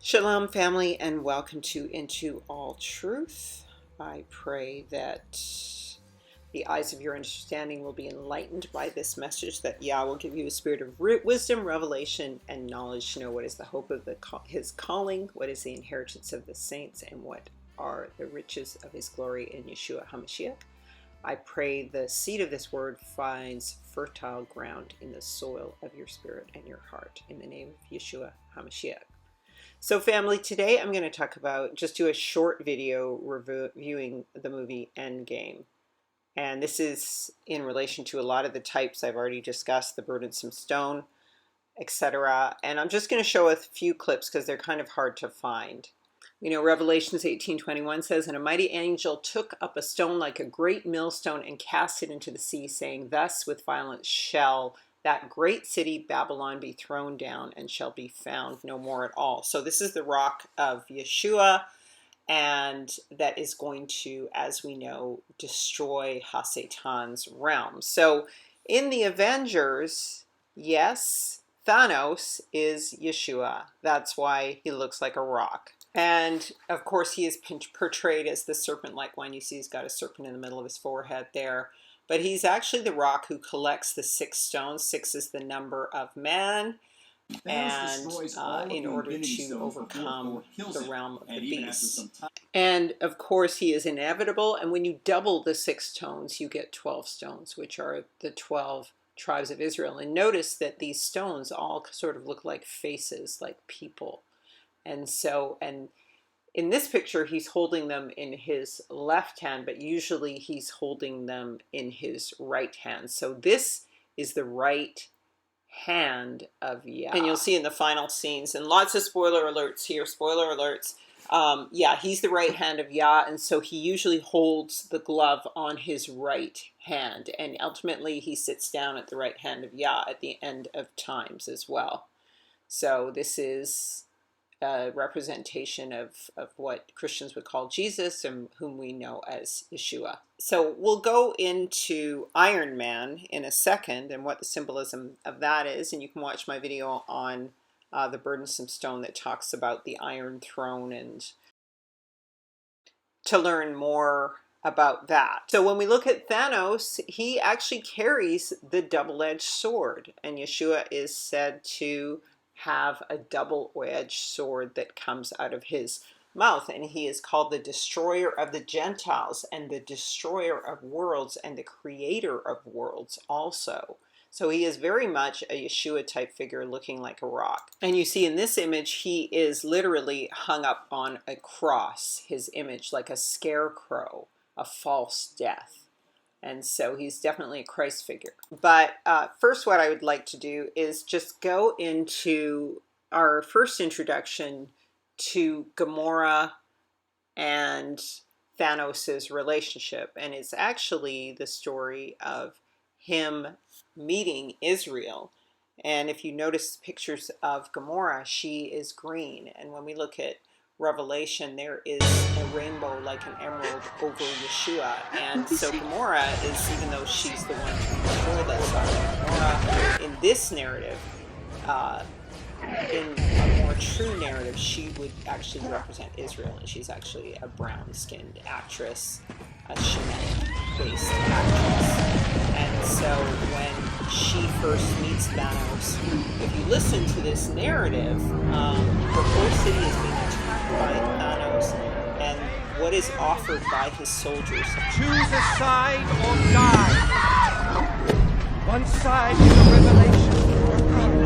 Shalom, family, and welcome to Into All Truth. I pray that the eyes of your understanding will be enlightened by this message, that Yah will give you a spirit of wisdom, revelation, and knowledge to know what is the hope of his calling, what is the inheritance of the saints, and what are the riches of his glory in Yeshua HaMashiach. I pray the seed of this word finds fertile ground in the soil of your spirit and your heart, in the name of Yeshua HaMashiach. So family, today I'm going to talk about, just do a short video reviewing the movie Endgame. And this is in relation to a lot of the types I've already discussed, the burdensome stone, etc. And I'm just going to show a few clips because they're kind of hard to find. You know, Revelations 18:21 says, "And a mighty angel took up a stone like a great millstone and cast it into the sea, saying, Thus with violence shall that great city Babylon be thrown down and shall be found no more at all." So this is the rock of Yeshua, and that is going to, as we know, destroy HaSatan's realm. So in the Avengers, yes, Thanos is Yeshua. That's why he looks like a rock. And of course he is portrayed as the serpent-like one. You see he's got a serpent in the middle of his forehead there. But he's actually the rock who collects the 6 stones. 6 is the number of man. And in order to overcome the realm of the beast. And of course he is inevitable. And when you double the 6 stones, you get 12 stones, which are the 12 tribes of Israel. And notice that these stones all sort of look like faces, like people. And in this picture, he's holding them in his left hand, but usually he's holding them in his right hand. So this is the right hand of Yah. And you'll see in the final scenes, and lots of spoiler alerts here, spoiler alerts. Yeah, he's the right hand of Yah, and so he usually holds the glove on his right hand. And ultimately, he sits down at the right hand of Yah at the end of times as well. So this is a representation of what Christians would call Jesus, and whom we know as Yeshua. So we'll go into Iron Man in a second and what the symbolism of that is, and you can watch my video on the burdensome stone that talks about the Iron Throne, and to learn more about that. So when we look at Thanos, he actually carries the double-edged sword, and Yeshua is said to have a double-edged sword that comes out of his mouth, and he is called the destroyer of the Gentiles and the destroyer of worlds and the creator of worlds also. So he is very much a Yeshua type figure, looking like a rock. And you see in this image, he is literally hung up on a cross, his image, like a scarecrow, a false death. And so he's definitely a Christ figure. But first, what I would like to do is just go into our first introduction to Gamora and Thanos' relationship. And it's actually the story of him meeting Israel. And if you notice pictures of Gamora, she is green. And when we look at Revelation, there is a rainbow like an emerald over Yeshua. And so Gamora is, even though she's the one who destroyed us, Gamora in this narrative, in a more true narrative, she would actually represent Israel, and she's actually a brown-skinned actress, a Shemet-based actress. And so when she first meets Thanos, if you listen to this narrative, her whole city is being attacked by Thanos, and what is offered by his soldiers? Choose a side or die. One side is a revelation.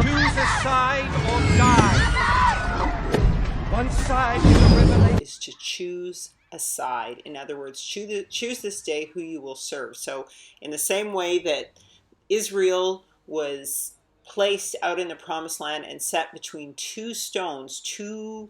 Choose a side or die. One side is a revelation. Is to choose a side. In other words, choose this day who you will serve. So in the same way that Israel was placed out in the promised land and set between 2 stones, 2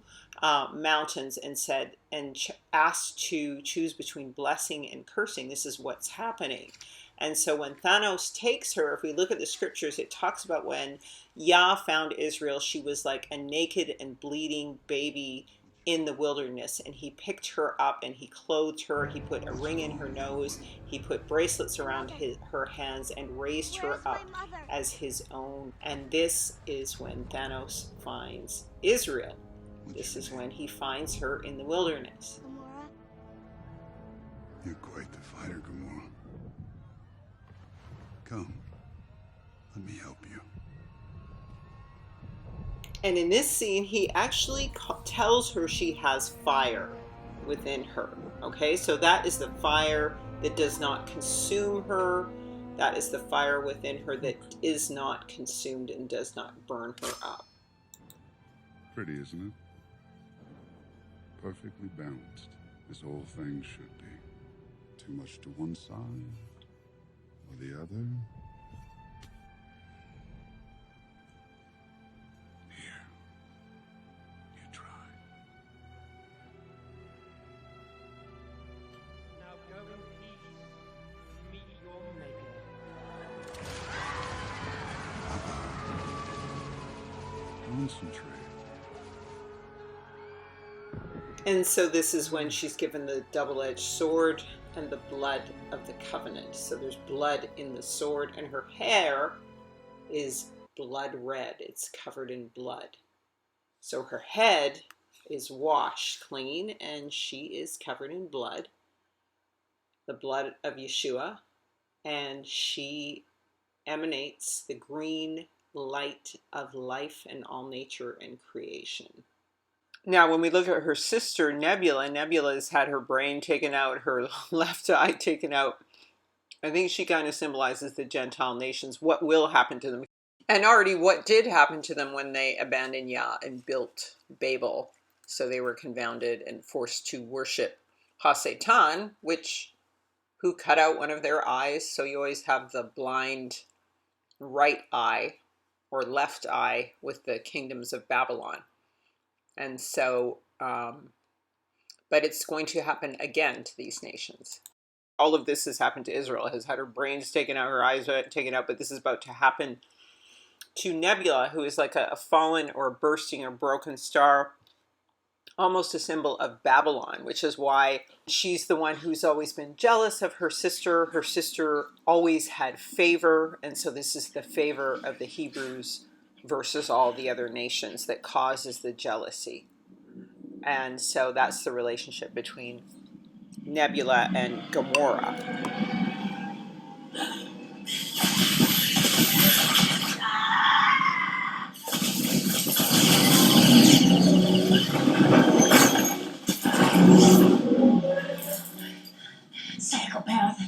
mountains, and said and asked to choose between blessing and cursing, this is what's happening. And so when Thanos takes her, if we look at the scriptures, it talks about when Yah found Israel, she was like a naked and bleeding baby in the wilderness, and he picked her up and he clothed her, he put a ring in her nose, he put bracelets around her hands and raised her up as his own. And this is when Thanos finds Israel. This is when he finds her in the wilderness. You're quite the fighter, Gamora. Come, let me help you. And in this scene, he actually tells her she has fire within her. Okay, so that is the fire that does not consume her. That is the fire within her that is not consumed and does not burn her up. Pretty, isn't it? Perfectly balanced, as all things should be. Too much to one side or the other. Here, you try. Now go in peace. Meet your maker. Concentrate. And so this is when she's given the double-edged sword and the blood of the covenant. So there's blood in the sword, and her hair is blood red. It's covered in blood. So her head is washed clean, and she is covered in blood, the blood of Yeshua, and she emanates the green light of life and all nature and creation. Now, when we look at her sister, Nebula, Nebula's had her brain taken out, her left eye taken out. I think she kind of symbolizes the Gentile nations, what will happen to them. And already what did happen to them when they abandoned Yah and built Babel. So they were confounded and forced to worship Ha-Satan, who cut out one of their eyes. So you always have the blind right eye or left eye with the kingdoms of Babylon. And so, but it's going to happen again to these nations. All of this has happened to Israel, has had her brains taken out, her eyes taken out, but this is about to happen to Nebula, who is like a fallen or bursting or broken star, almost a symbol of Babylon, which is why she's the one who's always been jealous of her sister. Her sister always had favor, and so this is the favor of the Hebrews versus all the other nations that causes the jealousy. And so that's the relationship between Nebula and Gamora. Psychopath.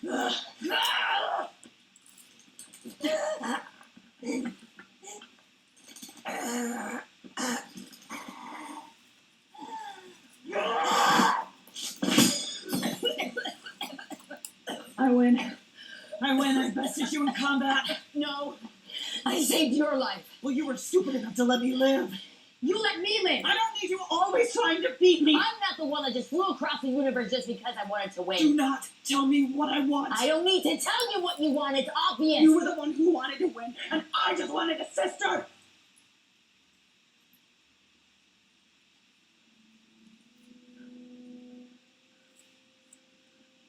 I win. I bested you in combat. No, I saved your life. Well, you were stupid enough to let me live. You let me live. I don't need you always trying to beat me. I'm not the one that just flew across the universe just because I wanted to win. Do not tell me what I want. I don't need to tell you what you want. It's obvious. You were the one who wanted to win, and I just wanted a sister.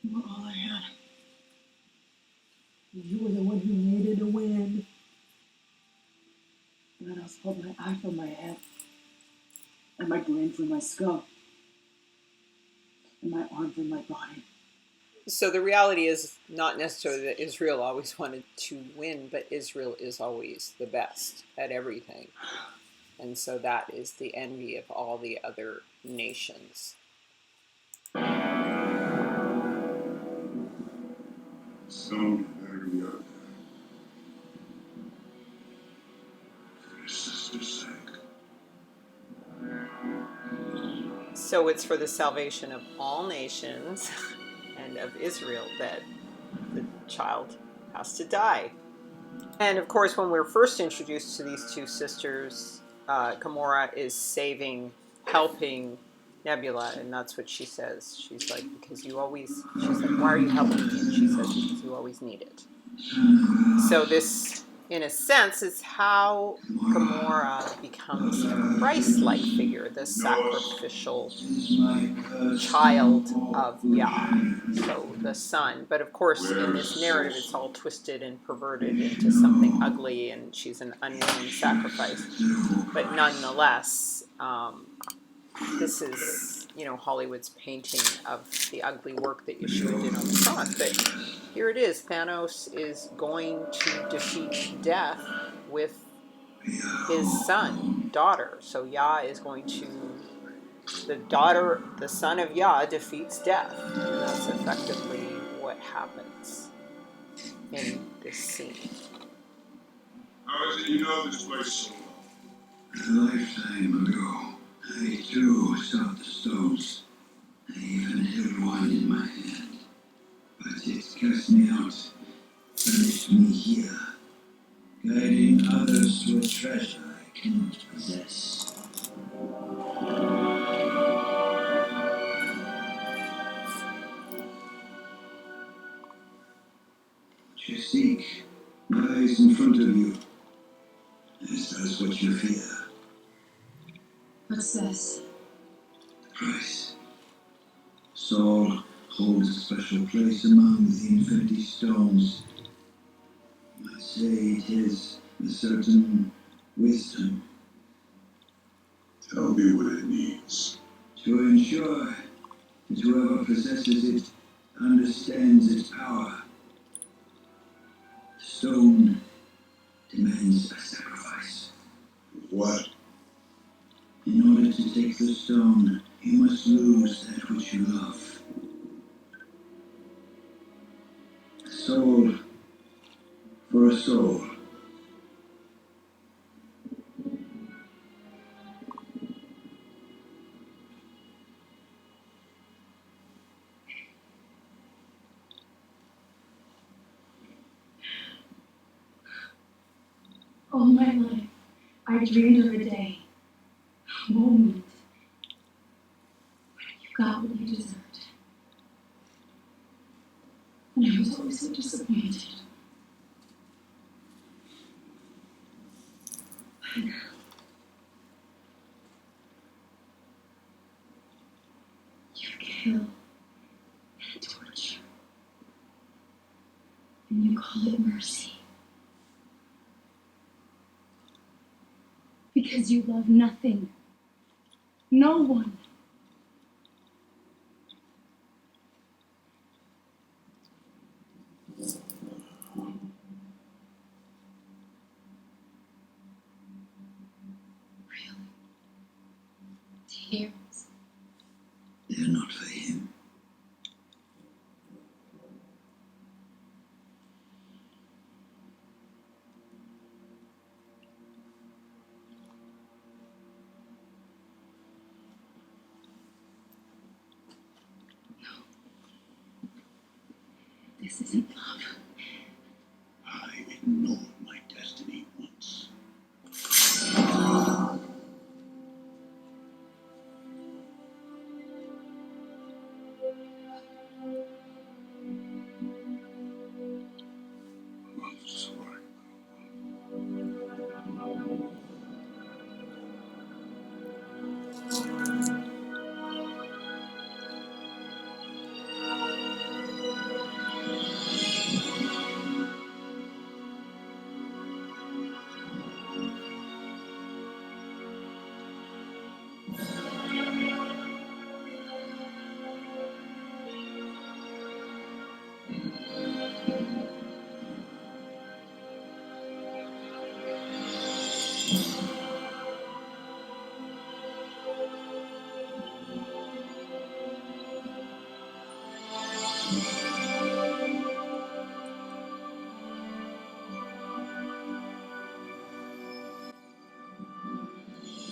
You were all I had. You were the one who needed to win. Thanos pulled my eye from my head, and my brain from my skull, and my arm from my body. So the reality is not necessarily that Israel always wanted to win, but Israel is always the best at everything. And so that is the envy of all the other nations. Stone better be out there. For your sister's sake. So it's for the salvation of all nations and of Israel that the child has to die. And of course, when we're first introduced to these two sisters, Gamora is helping Nebula, and that's what she says. She's like, she's like, why are you helping me? And she says, because you always need it. So this, in a sense, is how Gamora becomes a Christ-like figure, the sacrificial child of Yah, so the son. But of course, in this narrative, it's all twisted and perverted into something ugly, and she's an unwilling sacrifice. But nonetheless, this is, Hollywood's painting of the ugly work that Yeshua did on the cross. But here it is. Thanos is going to defeat death with his daughter. So Yah is going to, the son of Yah defeats death. And that's effectively what happens in this scene. How is it you know this place so well? A lifetime ago, I too sought the stones. I even held one in my hand. But it cast me out, banished me here, guiding others to a treasure I cannot possess. What you seek lies in front of you. This is what you fear. What's this? The price. Soul holds a special place among the Infinity Stones. You might say it is a certain wisdom. Tell me what it needs. To ensure that whoever possesses it understands its power. The stone demands a sacrifice. What? In order to take the stone, you must lose that which you love. A soul for a soul. All my life, I dreamed of a day, a moment, when you got what you deserved. And I was always so disappointed. But now, you kill and torture, and you call it mercy. Because you love nothing, no one. Really? Tears? They're not for him. This isn't love. I ignored my destiny once. I'm sorry.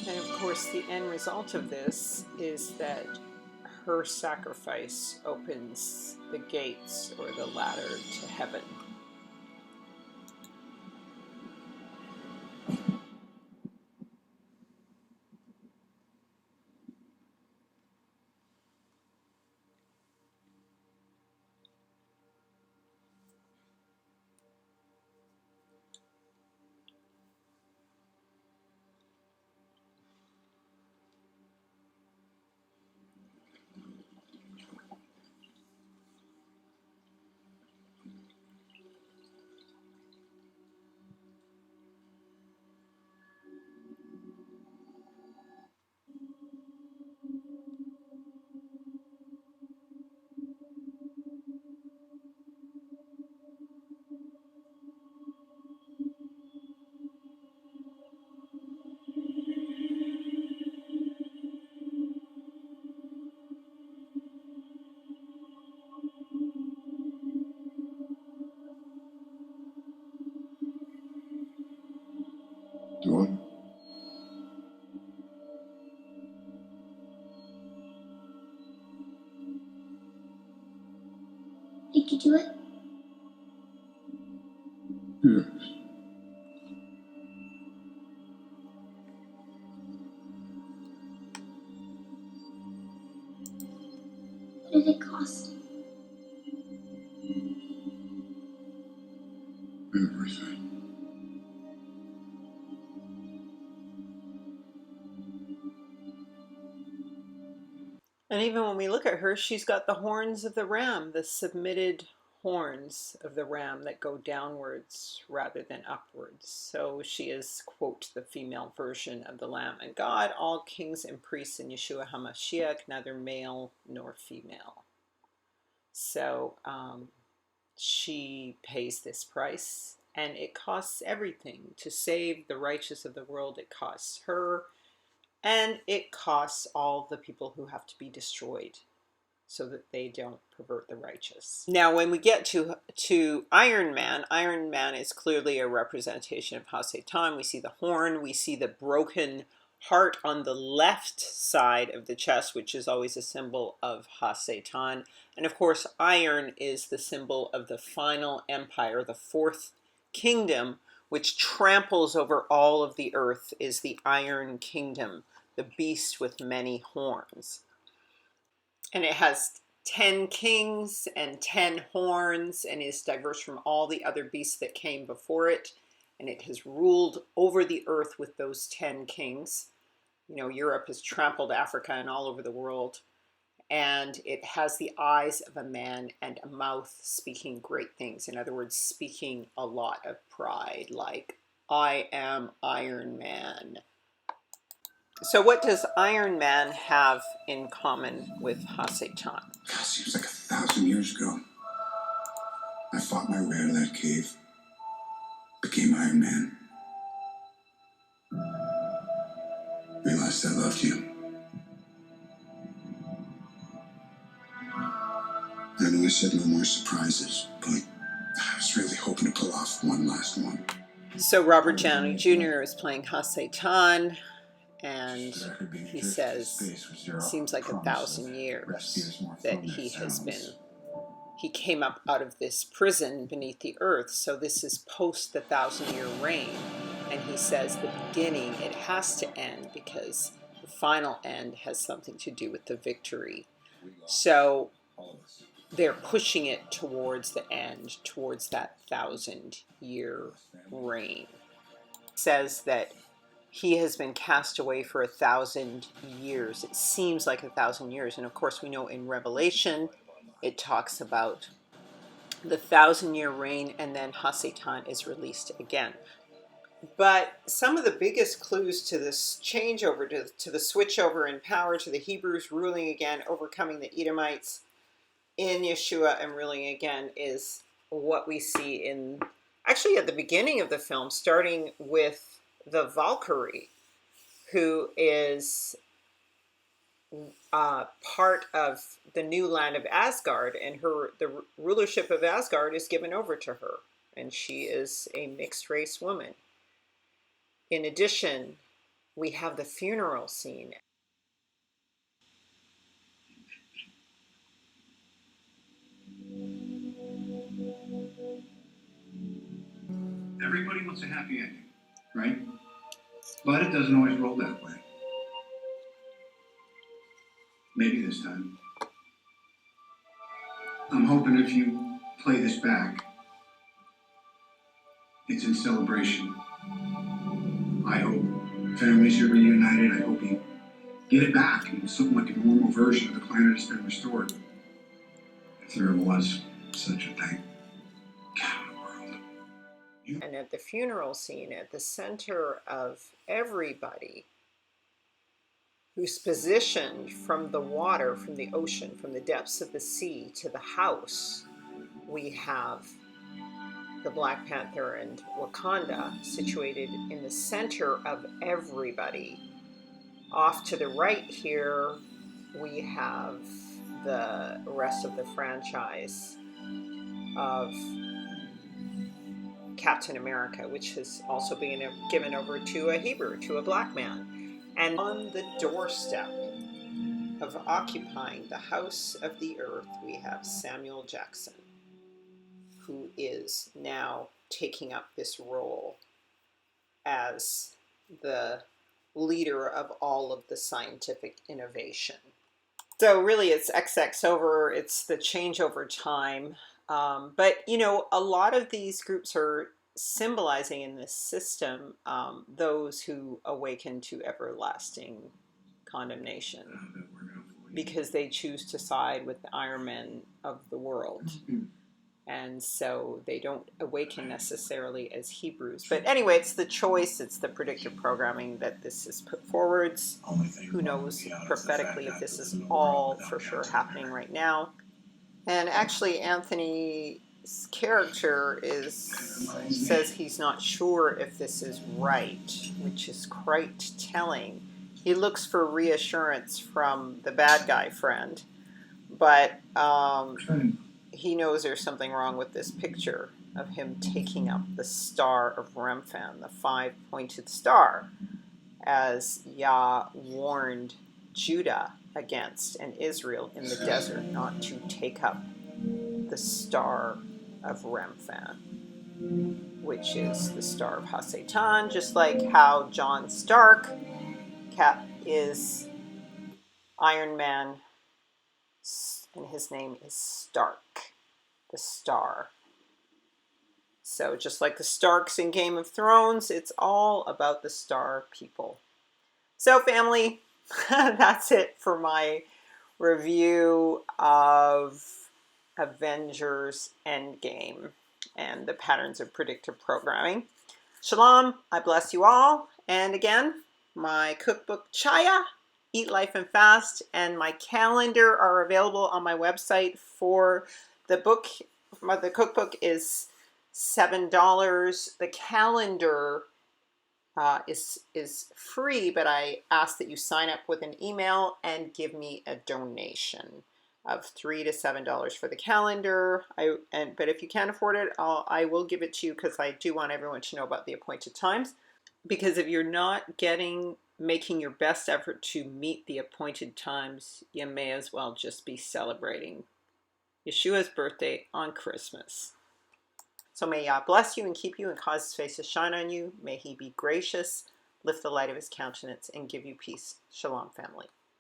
And of course, the end result of this is that her sacrifice opens the gates or the ladder to heaven. Dawn? Did you do it? Yes. What did it cost? Everything. And even when we look at her, she's got the horns of the ram, the submitted horns of the ram that go downwards rather than upwards. So she is, quote, the female version of the Lamb. And God, all kings and priests in Yeshua HaMashiach, neither male nor female. So she pays this price, and it costs everything. To save the righteous of the world, it costs her, and it costs all the people who have to be destroyed so that they don't pervert the righteous. Now, when we get to Iron Man is clearly a representation of HaSatan. We see the horn, we see the broken heart on the left side of the chest, which is always a symbol of HaSatan. And of course, iron is the symbol of the final empire, the fourth kingdom, which tramples over all of the earth, is the Iron Kingdom, the beast with many horns. And it has 10 kings and 10 horns and is diverse from all the other beasts that came before it. And it has ruled over the earth with those 10 kings. You know, Europe has trampled Africa and all over the world. And it has the eyes of a man and a mouth speaking great things. In other words, speaking a lot of pride, like, I am Iron Man. So what does Iron Man have in common with HaSatan? God, seems like 1,000 years ago. I fought my way out of that cave. Became Iron Man. Realized I loved you. I know I said no more surprises, but I was really hoping to pull off one last one. So Robert Downey Jr. is playing HaSatan, and he says, seems like 1,000 years that he has been he came up out of this prison beneath the earth. So this is post the 1,000-year reign. And he says the beginning, it has to end because the final end has something to do with the victory. So they're pushing it towards the end, towards that 1,000-year reign. It says that he has been cast away for 1,000 years. It seems like 1,000 years. And of course, we know in Revelation, it talks about the 1,000-year reign, and then Hasatan is released again. But some of the biggest clues to this changeover, to the switchover in power, to the Hebrews ruling again, overcoming the Edomites in Yeshua and ruling again, is what we see in, actually at the beginning of the film, starting with the Valkyrie, who is part of the new land of Asgard, and the rulership of Asgard is given over to her, and she is a mixed race woman. In addition, we have the funeral scene. Everybody wants a happy ending, right? But it doesn't always roll that way. Maybe this time. I'm hoping if you play this back, it's in celebration. I hope families are reunited. I hope you get it back and something like a normal version of the planet has been restored. If there was such a thing. And at the funeral scene, at the center of everybody who's positioned from the water, from the ocean, from the depths of the sea to the house, we have the Black Panther and Wakanda situated in the center of everybody. Off to the right here, we have the rest of the franchise of Captain America, which has also been given over to a Hebrew, to a black man. And on the doorstep of occupying the house of the earth, we have Samuel Jackson, who is now taking up this role as the leader of all of the scientific innovation. So really it's XX over, it's the change over time. But, you know, a lot of these groups are symbolizing in this system those who awaken to everlasting condemnation because they choose to side with the Iron Men of the world. And so they don't awaken necessarily as Hebrews. But anyway, it's the choice, it's the predictive programming that this is put forwards. Who knows prophetically if this is all for sure happening right now. And actually, Anthony's character says he's not sure if this is right, which is quite telling. He looks for reassurance from the bad guy friend, but he knows there's something wrong with this picture of him taking up the star of Remphan, the 5-pointed star, as Yah warned Judah against and Israel in the desert not to take up the star of Remphan, which is the star of Hasatan, just like how John Stark is Iron Man, and his name is Stark, the star. So just like the Starks in Game of Thrones, it's all about the star people. So family, that's it for my review of Avengers Endgame and the patterns of predictive programming. Shalom, I bless you all. And again, my cookbook Chaya, Eat Life and Fast, and my calendar are available on my website for the book. The cookbook is $7. The calendar is free, but I ask that you sign up with an email and give me a donation of $3 to $7 for the calendar. But if you can't afford it, I will give it to you because I do want everyone to know about the appointed times. Because if you're not making your best effort to meet the appointed times, you may as well just be celebrating Yeshua's birthday on Christmas. So may Yah bless you and keep you and cause his face to shine on you. May he be gracious, lift the light of his countenance, and give you peace. Shalom, family.